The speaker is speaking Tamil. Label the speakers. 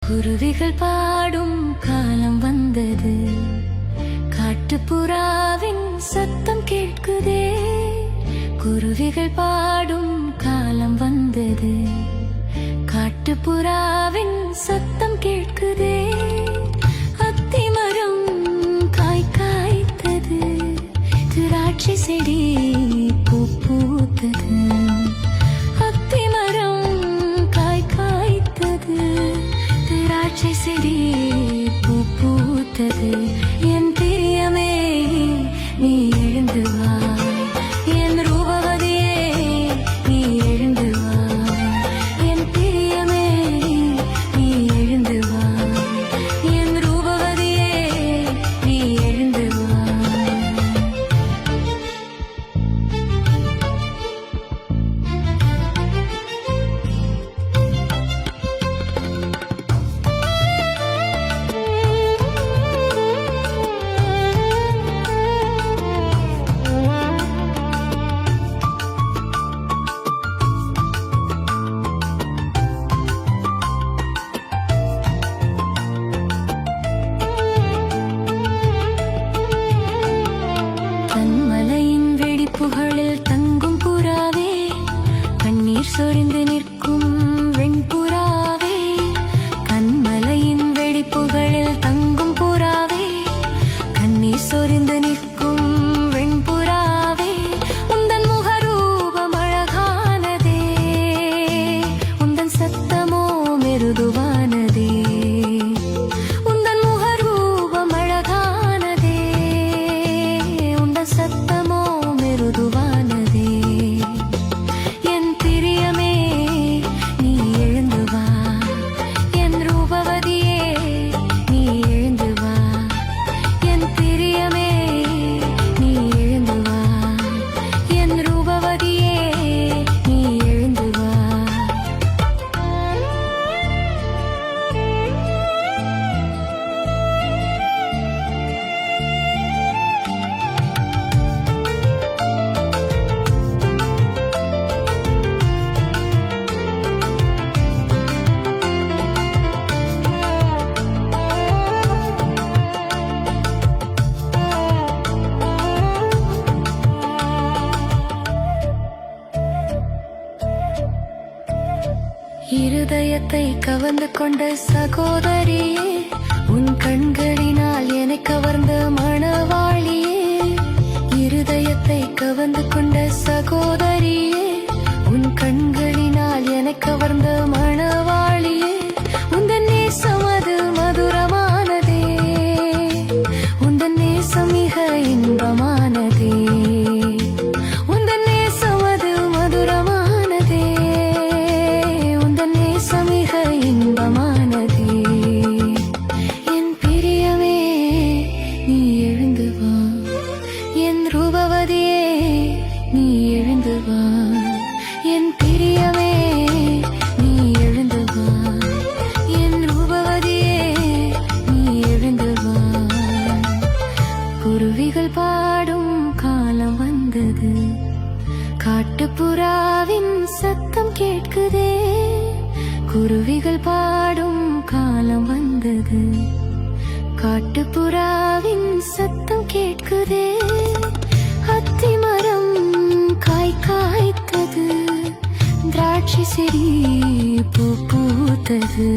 Speaker 1: குருவிகள் பாடும் காலம் வந்தது, காட்டுப்புறாவின் சத்தம் கேட்குதே. குருவிகள் பாடும் காலம் வந்தது, காட்டுப்புறாவின் சத்தம் கேட்குதே. அத்திமரம் காய் காய்த்தது, திராட்சை செடி பூ பூத்தது. அத்திமரம் காய் காய்த்தது, திராட்சை செடி பூ பூத்தது. என் பிரியமே நீ எழுந்து வா, என் ரூபவதியே நீ எழுந்து வா. என் பிரியமே நீ எழுந்து வா, என் ரூபவதியே நீ எழுந்து வா. புகழில் தங்கும் புறாவே, கண்ணீர் சொரிந்து நிற்கும் வெண்புறாவே. கண்மலையின் வெடிப்புகளில் தங்கும் புறாவே, கண்ணீர் சொரிந்து நிற்கும் வெண்புறாவே. உந்தன் முகரூபம் அழகானதே, உந்தன் சத்தமோ மிருதுவானதே. உந்தன் முகரூபம் அழகானதே, உந்தன் சத்தமோ மிருதுவானதே. என் பிரியமே நீ எழுந்து வா, என் ரூபவதியே நீ எழுந்து வா. என் பிரியமே நீ எழுந்து வா, என் ரூபவதியே நீ எழுந்து வா. இருதயத்தை கவர்ந்து கொண்ட சகோதரியே, உன் கண்களினால் என்னை கவர்ந்த மணவாளியே. இருதயத்தை கவர்ந்து கொண்ட சகோதரியே, உன் கண்களினால் என்னை கவர்ந்த மணவாளியே. உந்தன் நேசம் அது மதுரமானதே, உந்தன் நேசம் மிக இன்பமானதே. உந்தன் நேசம் அது மதுரமானதே, மிக இன்பமானதே. என் பிரியமே நீ எழுந்து வா, என் ரூபவதியே நீ எழுந்து வா. என் பிரியமே நீ எழுந்து வா, என் ரூபவதியே நீ எழுந்து வா. குருவிகள் பாடும் காலம் வந்தது, காட்டுப்புறாவின் சத்தம் கேட்குதே. குருவிகள் பாடும் காலம் வந்தது, காட்டுப்புறாவின் சத்தம் கேட்குதே. அத்திமரம் காய் காய்த்தது, திராட்சை செடி பூ பூத்தது.